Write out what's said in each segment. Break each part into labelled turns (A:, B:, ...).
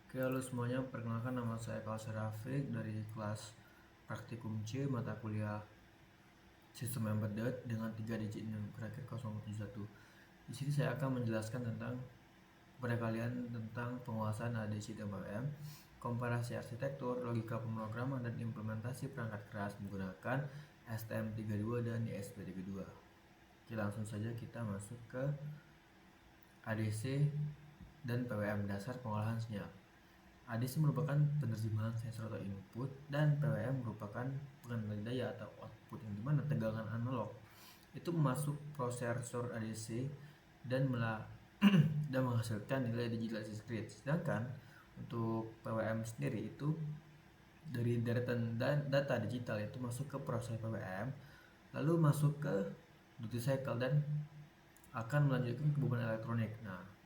A: Oke, halo semuanya, perkenalkan nama saya Kausar Rafiq dari kelas Praktikum C mata kuliah Sistem Embedded dengan 3 digit berakhir 071. Di sini saya akan menjelaskan tentang kepada kalian tentang penguasaan ADC dan PWM, komparasi arsitektur, logika pemrograman dan implementasi perangkat keras menggunakan STM32 dan ESP32. Oke, langsung saja kita masuk ke ADC dan PWM, dasar pengolahan sinyal. ADC merupakan penerjemahan sensor atau input, dan PWM merupakan pengendali daya atau output, yang dimana tegangan analog itu masuk prosesor ADC dan dan menghasilkan nilai digital diskrit. Sedangkan untuk PWM sendiri itu dari deretan data digital itu masuk ke proses PWM, lalu masuk ke duty cycle dan akan melanjutkan ke beban elektronik. Nah,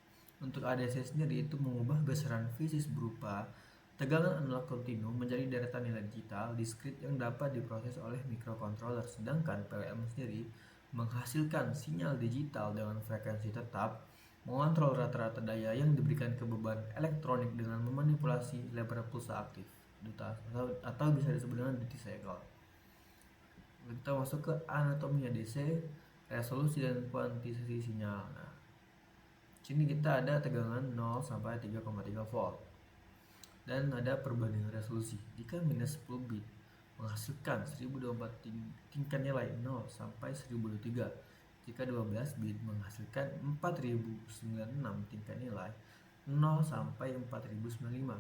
A: untuk ADC sendiri itu mengubah besaran fisik berupa tegangan analog kontinu menjadi deretan nilai digital diskrit yang dapat diproses oleh microcontroller. Sedangkan PWM sendiri menghasilkan sinyal digital dengan frekuensi tetap, mengontrol rata-rata daya yang diberikan ke beban elektronik dengan memanipulasi lebar pulsa aktif atau bisa disebut dengan duty cycle. Kita masuk ke anatomi ADC, resolusi dan kuantitasasi sinyal. Nah, sini kita ada tegangan 0 sampai 3,3 volt dan ada perbandingan resolusi. Jika minus 10 bit menghasilkan 1024 tingkat nilai 0 sampai 1023. Jika 12 bit menghasilkan 4096 tingkat nilai 0 sampai 4095.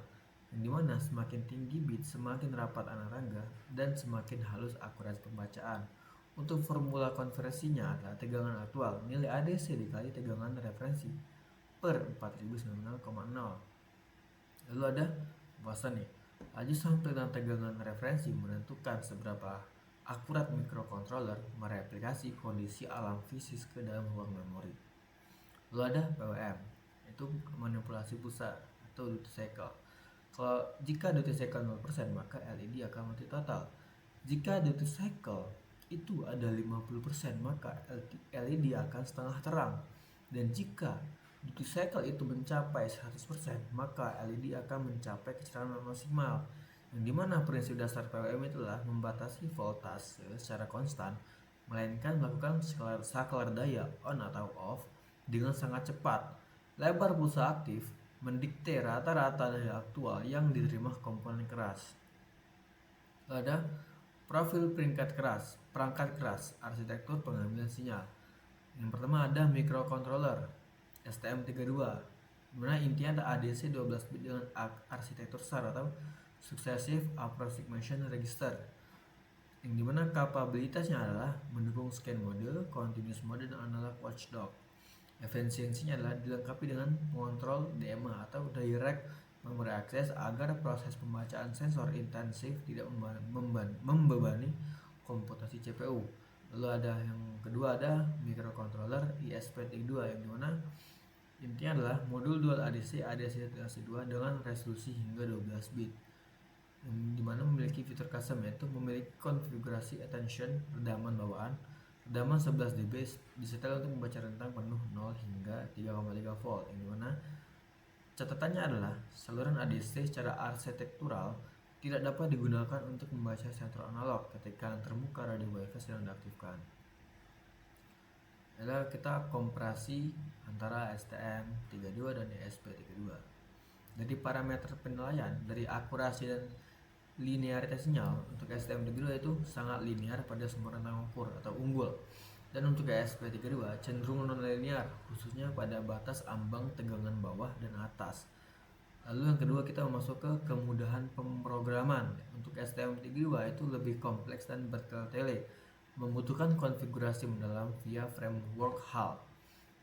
A: Yang dimana semakin tinggi bit semakin rapat anarangga dan semakin halus akurasi pembacaan. Untuk formula konversinya adalah tegangan aktual nilai ADC dikali tegangan referensi per 4090,0. Lalu ada pembahasan nih, laju sampai dengan tegangan referensi menentukan seberapa akurat microcontroller mereplikasi kondisi alam fisik ke dalam ruang memori. Lalu ada PWM, itu manipulasi pulsa atau duty cycle. Jika duty cycle 0%, maka LED akan mati total. Jika duty cycle itu ada 50%, maka LED akan setengah terang. Dan jika duty cycle itu mencapai 100%, maka LED akan mencapai kecerahan maksimal. Yang dimana prinsip dasar PWM itulah membatasi voltase secara konstan, melainkan melakukan saklar daya on atau off dengan sangat cepat. Lebar pulsa aktif mendikte rata-rata daya aktual yang diterima komponen keras. Ada profil perangkat keras, arsitektur pengambilan sinyal. Yang pertama ada microcontroller STM32, dimana intinya ada ADC 12 bit dengan arsitektur SAR atau Successive Approximation Register, yang dimana kapabilitasnya adalah mendukung scan mode, continuous mode, dan analog watchdog. Efisiensinya adalah dilengkapi dengan mengontrol DMA atau Direct Memory Access agar proses pembacaan sensor intensif tidak membebani komputasi CPU. Lalu ada yang kedua ada microcontroller ESP32, yang dimana intinya adalah modul dual ADC ADC2 dengan resolusi hingga 12 bit, yang dimana memiliki fitur custom, yaitu memiliki konfigurasi attention redaman bawaan, redaman 11 dB disetel untuk membaca rentang penuh 0 hingga 3,3 volt, yang dimana catatannya adalah saluran ADC secara arsitektural tidak dapat digunakan untuk membaca sensor analog ketika yang terbuka radio WiFi sedang diaktifkan. Adalah kita komparasi antara STM32 dan ESP32. Jadi parameter penilaian dari akurasi dan linearitas sinyal untuk STM32 itu sangat linear pada semua rentang ukur atau unggul, dan untuk ESP32 cenderung non-linear khususnya pada batas ambang tegangan bawah dan atas. Lalu yang kedua kita masuk ke kemudahan pemrograman. Untuk STM32 itu lebih kompleks dan bertele-tele, membutuhkan konfigurasi mendalam via framework HAL.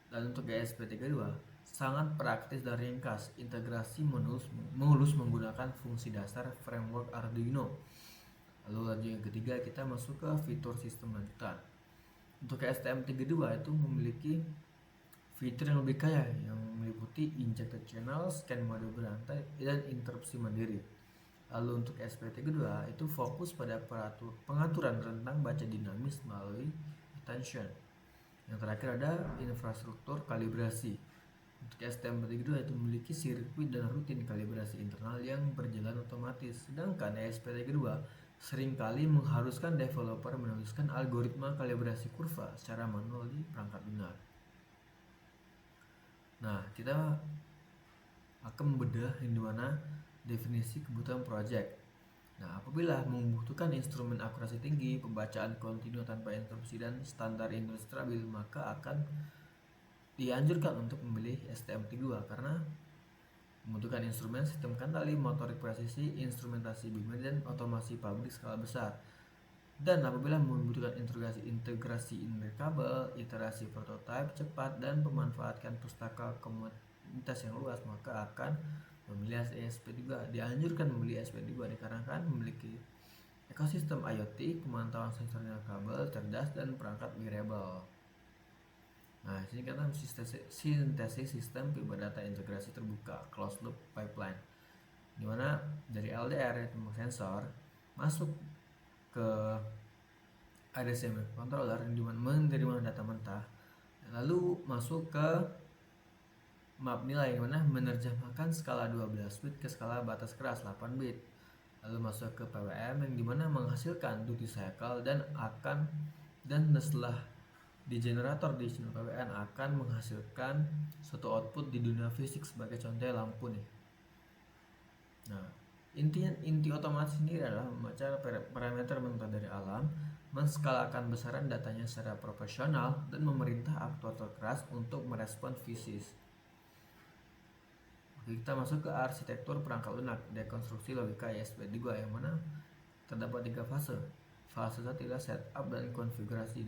A: Dan untuk ESP32 sangat praktis dan ringkas, integrasi mulus menggunakan fungsi dasar framework Arduino. Lalu lanjut yang ketiga kita masuk ke fitur sistem lanjutan. Untuk STM32 itu memiliki fitur yang lebih kaya, yang meliputi injected channel, scan mode berantai, dan interupsi mandiri. Lalu untuk SP32 itu fokus pada pengaturan rentang baca dinamis melalui attention. Yang terakhir ada infrastruktur kalibrasi. Untuk STM32 itu memiliki sirkuit dan rutin kalibrasi internal yang berjalan otomatis, sedangkan ESP32 seringkali mengharuskan developer menuliskan algoritma kalibrasi kurva secara manual di perangkat lunak. Nah, kita akan membedah yang dimana definisi kebutuhan project. Nah, apabila membutuhkan instrumen akurasi tinggi, pembacaan kontinu tanpa interupsi, dan standar industri stabil, maka akan dianjurkan untuk memilih STM32 karena membutuhkan instrumen sistem kendali, motorik presisi, instrumentasi bimbingan, dan otomasi pabrik skala besar. Dan apabila membutuhkan integrasi kabel, iterasi prototipe cepat, dan memanfaatkan pustaka komunitas yang luas, maka akan memilih ESP32. Dianjurkan memilih ESP32 dikarenakan memiliki ekosistem IoT, pemantauan sensor kabel cerdas, dan perangkat wearable. Nah, sini kita sintesis sistem fiber data integrasi terbuka closed loop pipeline, dimana dari LDR yaitu sensor masuk ke ADC microcontroller yang dimana menerima data mentah, lalu masuk ke map nilai yang mana menerjemahkan skala 12 bit ke skala batas keras 8 bit, lalu masuk ke PWM yang dimana menghasilkan duty cycle dan setelah di generator di PWM akan menghasilkan suatu output di dunia fisik, sebagai contohnya lampu nih. Nah, inti otomatis ini adalah membaca parameter mentah dari alam, menskalakan besaran datanya secara proporsional, dan memerintah aktuator keras untuk merespon fisis. Oke, kita masuk ke arsitektur perangkat lunak, dekonstruksi logika ESP32 yang mana terdapat 3 fase. Fase 1 adalah setup dan konfigurasi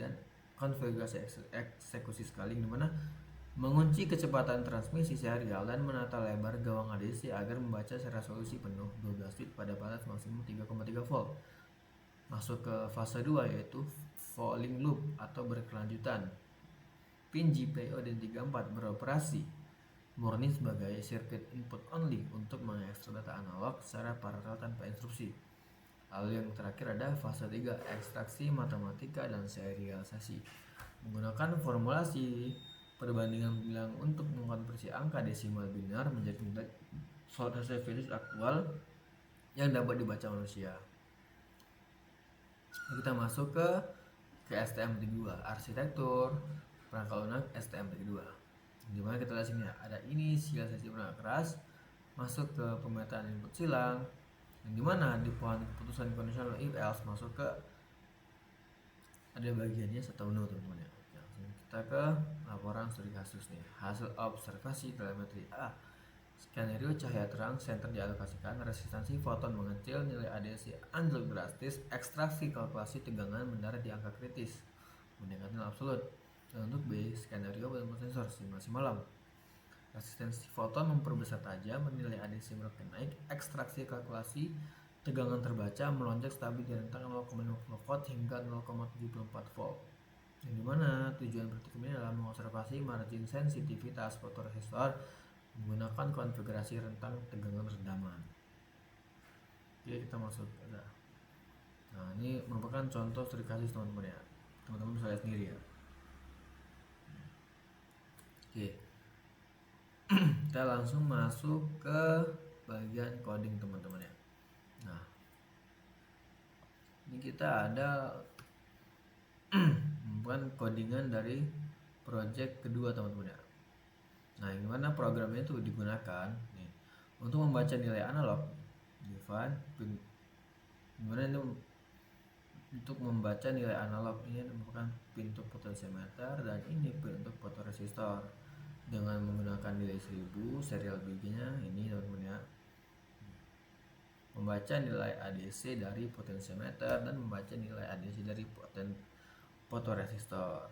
A: eksekusi scaling, dimana mengunci kecepatan transmisi serial dan menata lebar gawang ADC agar membaca secara resolusi penuh 12 bit pada batas maksimum 3,3 volt. Masuk ke fase 2 yaitu falling loop atau berkelanjutan. Pin GPIO dan 34 beroperasi murni sebagai circuit input only untuk mengekstrak data analog secara paralel tanpa instruksi. Lalu yang terakhir ada fase 3, ekstraksi matematika dan serialisasi. Menggunakan formulasi perbandingan bilang untuk mengkonversi angka desimal binar menjadi hasil fisik aktual yang dapat dibaca manusia. Kita masuk ke STM32, arsitektur perangkat lunak STM32. Dimana kita lihat sini ada inisialisasi perangkat keras, masuk ke pemetaan input silang, yang dimana di pohon keputusan conditional if else masuk ke ada bagiannya atau no teman-teman ya. Kita ke laporan studi kasus nih. Hasil observasi telemetri A. Skenario cahaya terang center dialokasikan, resistansi foton mengecil, nilai ADC anjlok drastis, ekstraksi kalkulasi tegangan mendarat di angka kritis, meningkatkan absolut. Dan untuk B, skenario sensor simulasi malam. Resistensi foton memperbesar tajam, nilai ADC makin naik, ekstraksi kalkulasi tegangan terbaca melonjak stabil di rentang 0,50 volt hingga 0,74 volt. Yang dimana tujuan praktikum ini adalah mengobservasi margin sensitivitas fotoresistor menggunakan konfigurasi rentang tegangan redaman. Oke, kita masuk. Nah, ini merupakan contoh studi kasus teman-teman ya. Teman-teman bisa lihat sendiri ya. Oke. Kita langsung masuk ke bagian coding teman-teman ya. Nah, ini kita ada bukan codingan dari project kedua teman-teman ya. Nah, yang mana programnya itu digunakan nih untuk membaca nilai analog, define gimana ini untuk membaca nilai analog ini merupakan pintu potentiometer dan ini pintu fotoresistor dengan menggunakan nilai 1000 serial biginya ini teman-teman ya. Membaca nilai ADC dari potentiometer dan membaca nilai ADC dari fotoresistor.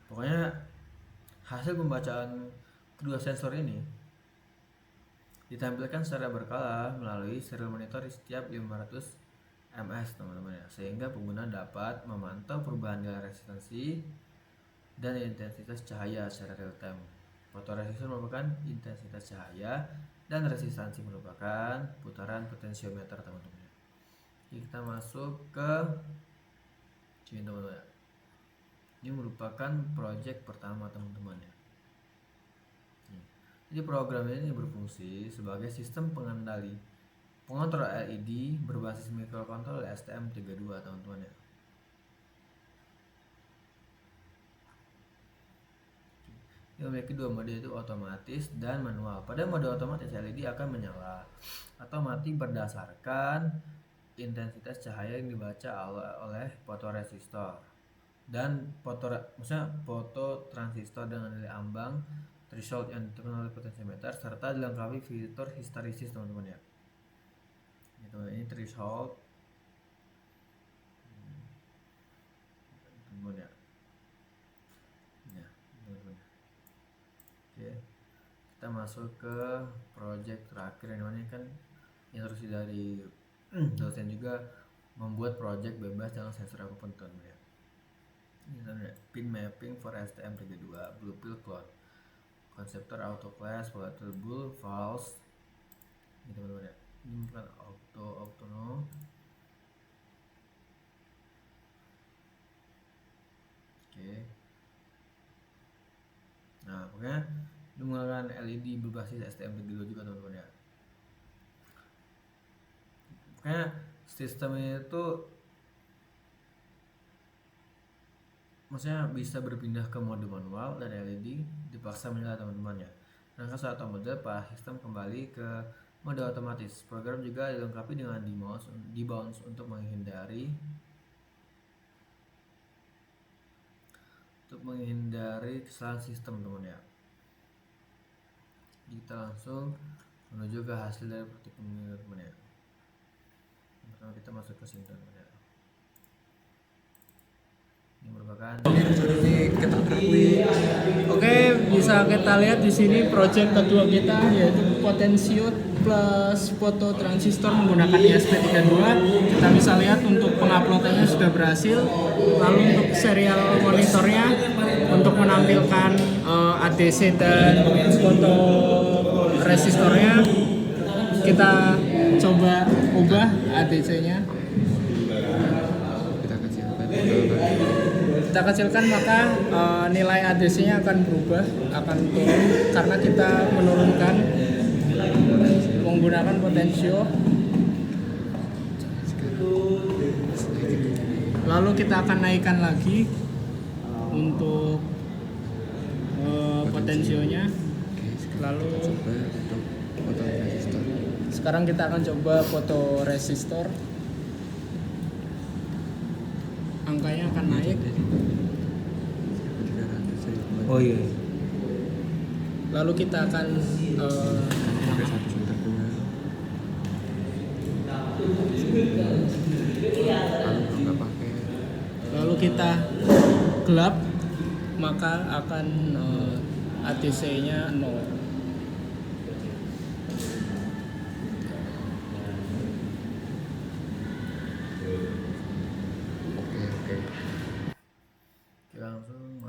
A: Pokoknya hasil pembacaan kedua sensor ini ditampilkan secara berkala melalui serial monitor di setiap 500 ms teman-teman ya, sehingga pengguna dapat memantau perubahan nilai resistansi dan intensitas cahaya secara real time. Fotoresistor merupakan intensitas cahaya dan resistansi merupakan putaran potentiometer teman-teman. Kita masuk ke sini teman-teman. Ini merupakan project pertama teman-teman ya. Jadi program ini berfungsi sebagai sistem pengontrol LED berbasis microcontroller STM32 teman-teman ya. Yang memiliki dua mode, yaitu otomatis dan manual. Pada mode otomatis, LED akan menyala atau mati berdasarkan intensitas cahaya yang dibaca oleh fotoresistor dan fototransistor dengan nilai ambang threshold yang ditentukan oleh potentiometer serta dilengkapi fitur histeresis teman-teman ya. Ini threshold teman-teman ya. Oke, kita masuk ke project terakhir. Ini kan instruksi dari dosen juga membuat project bebas dengan sensor apapun teman ya. Ini pin mapping for STM32, blue pill cloud, konseptor auto class, palatable false, ini teman-teman ya. Ini bukan auto Oke. Nah, pokoknya ini menggunakan LED berbasis STM32 juga teman-teman ya. Pokoknya sistemnya itu maksudnya bisa berpindah ke mode manual dan LED dipaksa menyala teman-teman ya. Nah, saat mode sistem kembali ke mode otomatis. Program juga dilengkapi dengan debounce untuk menghindari kesalahan sistem teman ya. Kita langsung menuju ke hasil dari praktikum teman ya. Pertama kita masuk ke sini teman ya. Ini merupakan
B: Oke, bisa kita lihat di sini project kedua kita yaitu potensio plus fototransistor menggunakan ESP32. Kita bisa lihat untuk penguploadannya sudah berhasil. Lalu untuk serial monitornya untuk menampilkan ADC dan foto resistornya kita coba ubah ADC-nya. Kita kecilkan maka nilai ADC-nya akan berubah, akan turun karena kita menurunkan menggunakan potensio. Lalu kita akan naikkan lagi untuk potensionya. Lalu sekarang kita akan coba fotoresistor. Angkanya akan naik.
A: Oh iya.
B: Lalu kita akan gelap, maka akan ATC-nya 0.
A: Langsung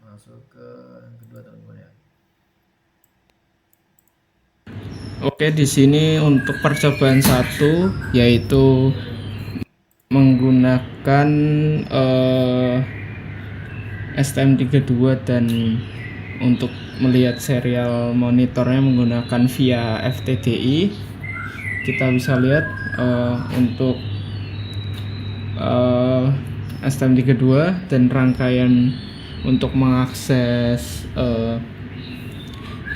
A: masuk ke yang kedua teman-teman ya.
B: Oke, di sini untuk percobaan 1 yaitu menggunakan STM32 dan untuk melihat serial monitornya menggunakan via FTDI. Kita bisa lihat untuk STM32 dan rangkaian untuk mengakses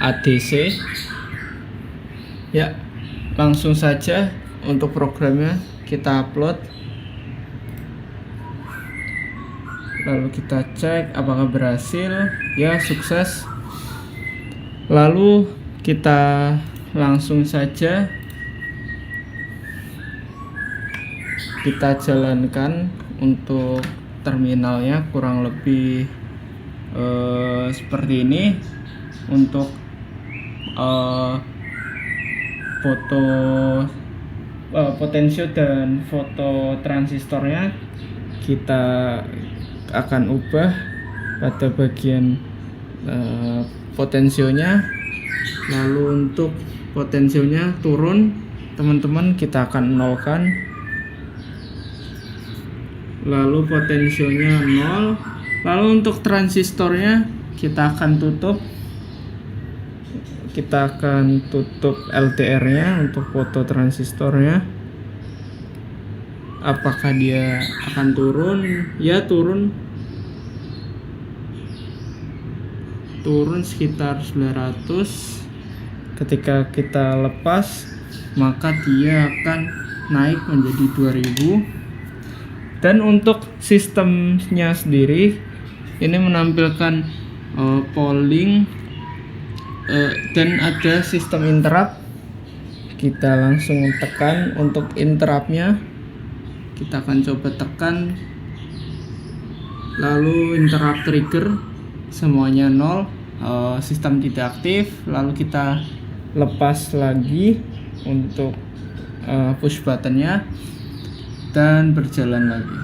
B: ADC. Ya, langsung saja untuk programnya kita upload. Lalu kita cek apakah berhasil. Ya, sukses. Lalu kita langsung saja kita jalankan untuk terminalnya, kurang lebih seperti ini. Untuk potensio dan foto transistornya kita akan ubah pada bagian potensionya. Lalu untuk potensionya turun teman-teman, kita akan nolkan. Lalu potensionya 0. Lalu untuk transistornya kita akan tutup kita akan tutup LTR-nya untuk foto transistornya. Apakah dia akan turun? Ya, turun sekitar 900. Ketika kita lepas, maka dia akan naik menjadi 2000. Dan untuk sistemnya sendiri ini menampilkan polling dan ada sistem interrupt. Kita langsung tekan untuk interruptnya. Kita akan coba tekan, lalu interrupt trigger semuanya 0, sistem tidak aktif. Lalu kita lepas lagi untuk push buttonnya dan berjalan lagi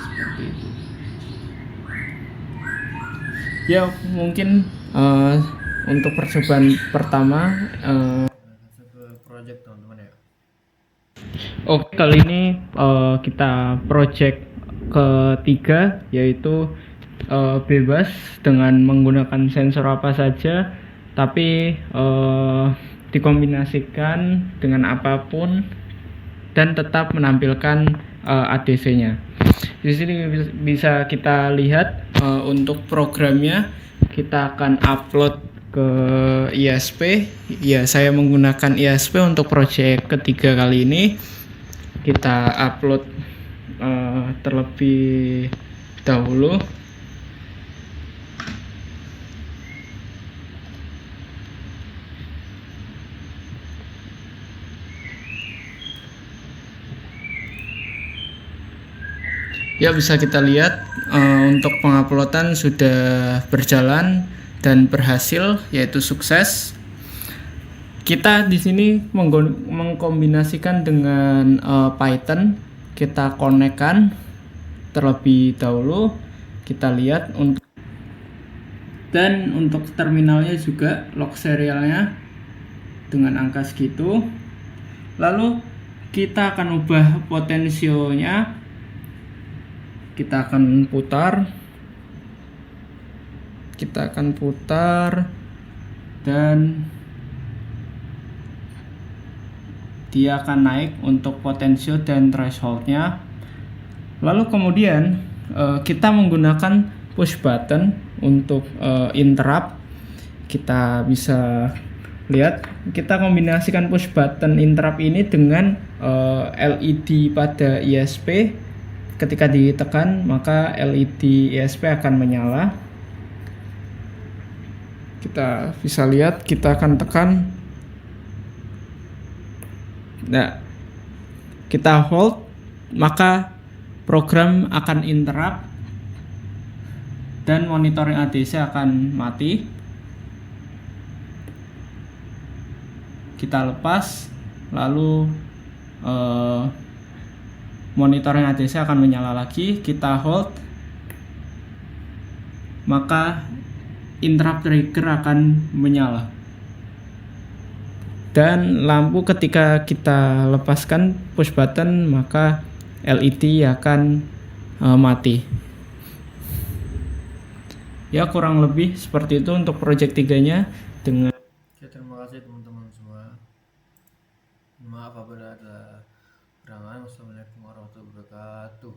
B: seperti itu. Ya, mungkin untuk percobaan pertama
A: Masuk ke project teman-teman ya.
B: oke, kali ini kita project ketiga, yaitu bebas dengan menggunakan sensor apa saja, tapi dikombinasikan dengan apapun dan tetap menampilkan ADC-nya. Di sini bisa kita lihat untuk programnya. Kita akan upload ke ISP. Ya, saya menggunakan ISP untuk project ketiga kali ini. Kita upload terlebih dahulu. Ya, bisa kita lihat untuk penguploadan sudah berjalan dan berhasil, yaitu sukses. Kita di sini mengkombinasikan dengan Python. Kita konekkan terlebih dahulu. Kita lihat dan untuk terminalnya juga log serialnya dengan angka segitu. Lalu kita akan ubah potensionya. Kita akan putar dan dia akan naik untuk potensio dan thresholdnya. Lalu kemudian kita menggunakan push button untuk interrupt. Kita bisa lihat, kita kombinasikan push button interrupt ini dengan LED pada ISP. Ketika ditekan, maka LED ISP akan menyala. Kita bisa lihat, kita akan tekan. Nah, kita hold, maka program akan interrupt dan monitoring ADC akan mati. Kita lepas, lalu monitoring ADC akan menyala lagi. Kita hold, maka interrupt trigger akan menyala. Dan lampu ketika kita lepaskan push button, maka LED akan mati. Ya, kurang lebih seperti itu untuk project 3-nya dengan.
A: Oke, terima kasih teman-teman semua. Maaf apabila ada kurangan. Wassalamualaikum warahmatullahi wabarakatuh.